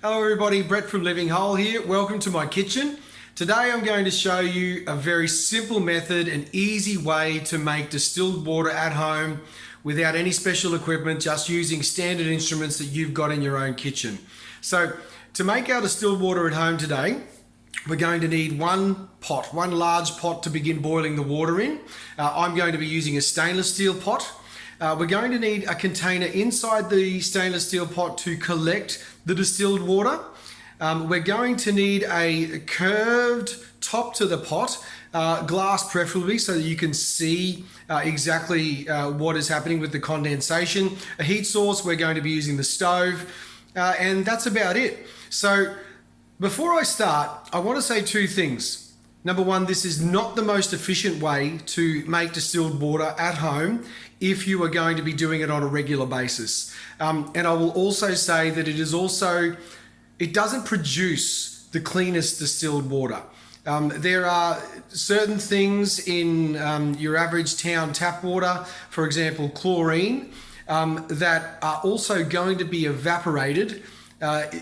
Hello everybody, Brett from Living Whole here. Welcome to my kitchen. Today I'm going to show you a very simple method, an easy way to make distilled water at home without any special equipment, just using standard instruments that you've got in your own kitchen. So to make our distilled water at home today, we're going to need one large pot to begin boiling the water in. I'm going to be using a stainless steel pot. We're going to need a container inside the stainless steel pot to collect the distilled water. We're going to need a curved top to the pot, glass preferably, so that you can see exactly what is happening with the condensation. A heat source, we're going to be using the stove, and that's about it. So before I start, I want to say two things. Number one, this is not the most efficient way to make distilled water at home if you are going to be doing it on a regular basis. And I will also say that it doesn't produce the cleanest distilled water. There are certain things in your average town tap water, for example, chlorine, that are also going to be evaporated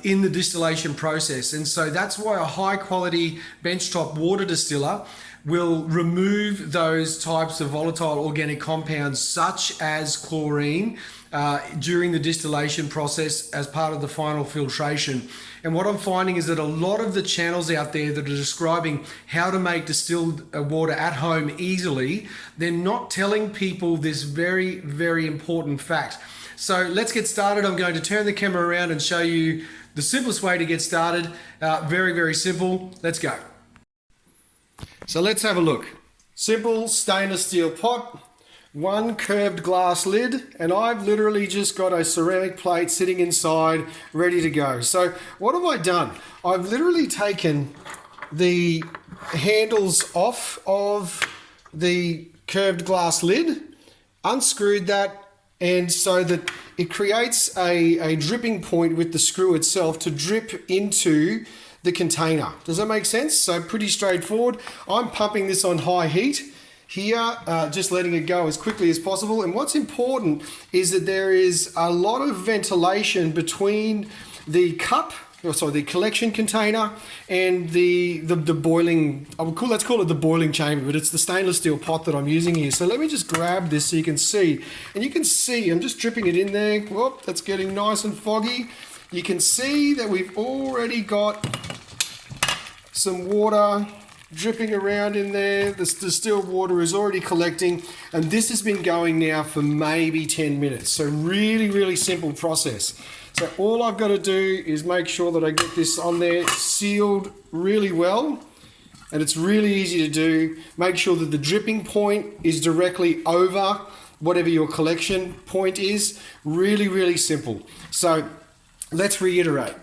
in the distillation process. And so that's why a high quality benchtop water distiller will remove those types of volatile organic compounds such as chlorine during the distillation process as part of the final filtration. And what I'm finding is that a lot of the channels out there that are describing how to make distilled water at home easily, they're not telling people this very, very important fact. So let's get started. I'm going to turn the camera around and show you the simplest way to get started. Very, very simple. Let's go. So let's have a look. Simple stainless steel pot, one curved glass lid, and I've literally just got a ceramic plate sitting inside ready to go. So what have I done? I've literally taken the handles off of the curved glass lid, unscrewed that, and so that it creates a dripping point with the screw itself to drip into the container. Does that make sense? So pretty straightforward. I'm pumping this on high heat here, just letting it go as quickly as possible. And what's important is that there is a lot of ventilation between the cup, the collection container, and the boiling, let's call it the boiling chamber, but it's the stainless steel pot that I'm using here. So let me just grab this so you can see. And you can see, I'm just dripping it in there. Whoop, that's getting nice and foggy. You can see that we've already got some water dripping around in there. The distilled water is already collecting, and this has been going now for maybe 10 minutes. So really, really simple process. So all I've got to do is make sure that I get this on there sealed really well, and it's really easy to do. Make sure that the dripping point is directly over whatever your collection point is. Really, really simple. So let's reiterate.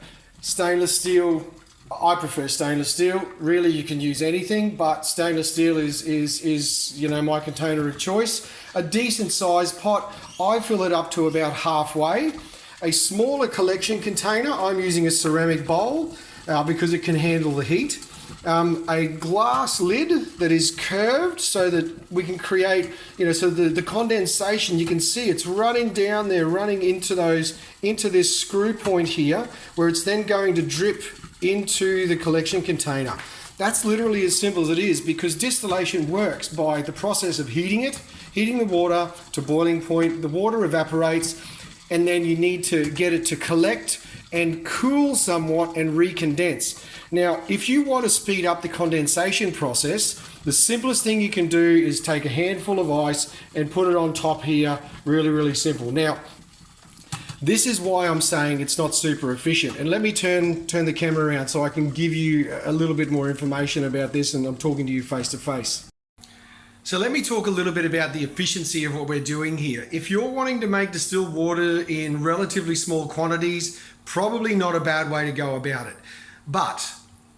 Stainless steel, I prefer stainless steel. Really, you can use anything, but stainless steel is my container of choice. A decent sized pot, I fill it up to about halfway. A smaller collection container, I'm using a ceramic bowl because it can handle the heat. A glass lid that is curved so that we can create, so the condensation, you can see it's running down there, running into this screw point here, where it's then going to drip into the collection container. That's literally as simple as it is, because distillation works by the process of heating the water to boiling point. The water evaporates, and then you need to get it to collect and cool somewhat and recondense. Now, if you want to speed up the condensation process, the simplest thing you can do is take a handful of ice and put it on top here. Really, really simple. Now, this is why I'm saying it's not super efficient. And let me turn the camera around so I can give you a little bit more information about this, and I'm talking to you face to face. So let me talk a little bit about the efficiency of what we're doing here. If you're wanting to make distilled water in relatively small quantities, probably not a bad way to go about it. But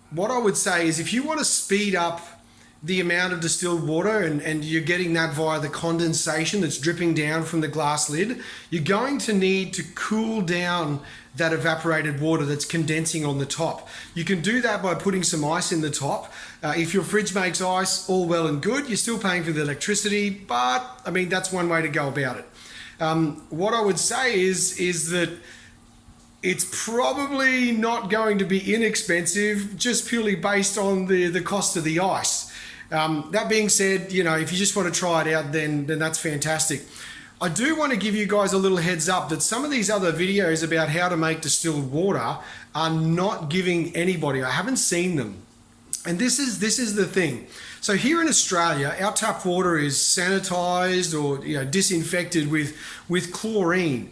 what I would say is if you want to speed up the amount of distilled water and you're getting that via the condensation that's dripping down from the glass lid, you're going to need to cool down that evaporated water that's condensing on the top. You can do that by putting some ice in the top. If your fridge makes ice, all well and good. You're still paying for the electricity, but I mean, that's one way to go about it. What I would say is that it's probably not going to be inexpensive, just purely based on the cost of the ice. That being said, you know, if you just want to try it out, then that's fantastic. I do want to give you guys a little heads up that some of these other videos about how to make distilled water are not giving anybody. I haven't seen them. And this is the thing. So here in Australia, our tap water is sanitized or, you know, disinfected with chlorine.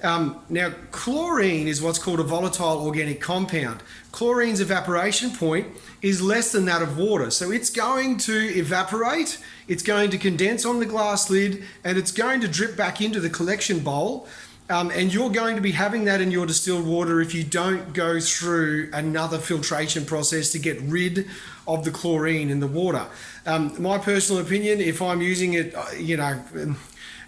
Now, chlorine is what's called a volatile organic compound. Chlorine's evaporation point is less than that of water. So it's going to evaporate, it's going to condense on the glass lid, and it's going to drip back into the collection bowl. And you're going to be having that in your distilled water if you don't go through another filtration process to get rid of the chlorine in the water. My personal opinion, if I'm using it, you know,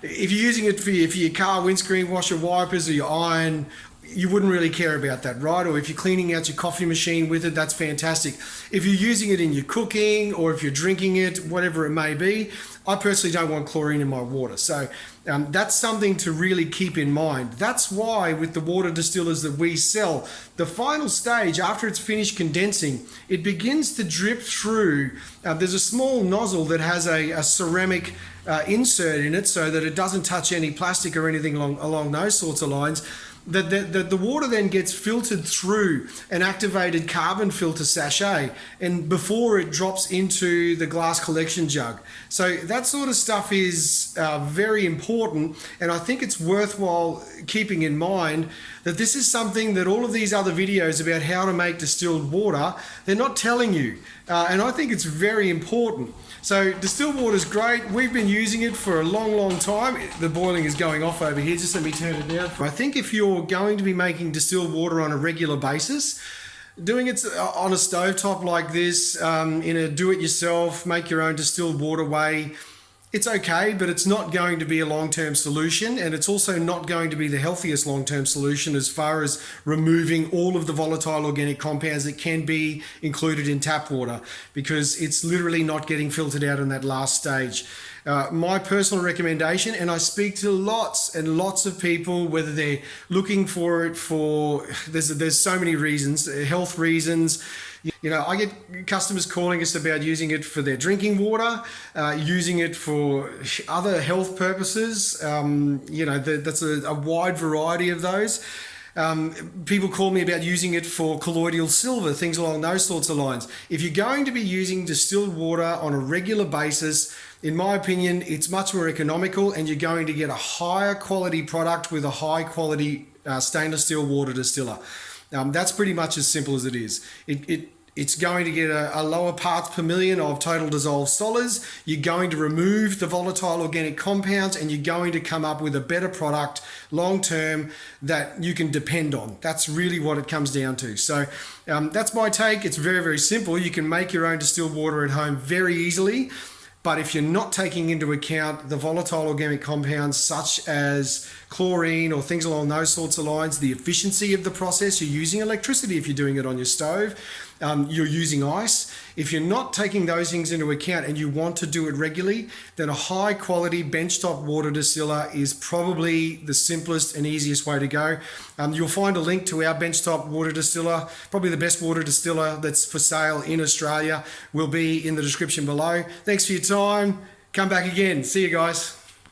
if you're using it for your car windscreen washer wipers or your iron, you wouldn't really care about that, right? Or if you're cleaning out your coffee machine with it, that's fantastic. If you're using it in your cooking or if you're drinking it, whatever it may be, I personally don't want chlorine in my water. So that's something to really keep in mind. That's why with the water distillers that we sell, the final stage, after it's finished condensing, it begins to drip through. There's a small nozzle that has a ceramic insert in it so that it doesn't touch any plastic or anything along those sorts of lines. The water then gets filtered through an activated carbon filter sachet and before it drops into the glass collection jug. So that sort of stuff is very important, and I think it's worthwhile keeping in mind that this is something that all of these other videos about how to make distilled water, they're not telling you, and I think it's very important. So distilled water is great. We've been using it for a long time. The boiling is going off over here. Just let me turn it down. I think if you're going to be making distilled water on a regular basis, doing it on a stovetop like this, in a do-it-yourself, make your own distilled water way, it's okay, but it's not going to be a long-term solution, and it's also not going to be the healthiest long-term solution as far as removing all of the volatile organic compounds that can be included in tap water, because it's literally not getting filtered out in that last stage. My personal recommendation, and I speak to lots and lots of people, whether they're looking for it for, there's so many reasons, health reasons. You know, I get customers calling us about using it for their drinking water, using it for other health purposes. You know, that's a wide variety of those. People call me about using it for colloidal silver, things along those sorts of lines. If you're going to be using distilled water on a regular basis, in my opinion, it's much more economical, and you're going to get a higher quality product with a high quality stainless steel water distiller. That's pretty much as simple as it is. It's going to get a lower parts per million of total dissolved solids. You're going to remove the volatile organic compounds, and you're going to come up with a better product long term that you can depend on. That's really what it comes down to. So that's my take. It's very, very simple. You can make your own distilled water at home very easily. But if you're not taking into account the volatile organic compounds such as chlorine or things along those sorts of lines, the efficiency of the process, you're using electricity if you're doing it on your stove, you're using ice. If you're not taking those things into account and you want to do it regularly, then a high quality benchtop water distiller is probably the simplest and easiest way to go. You'll find a link to our benchtop water distiller, probably the best water distiller that's for sale in Australia, will be in the description below. Thanks for your time. Come back again. See you guys.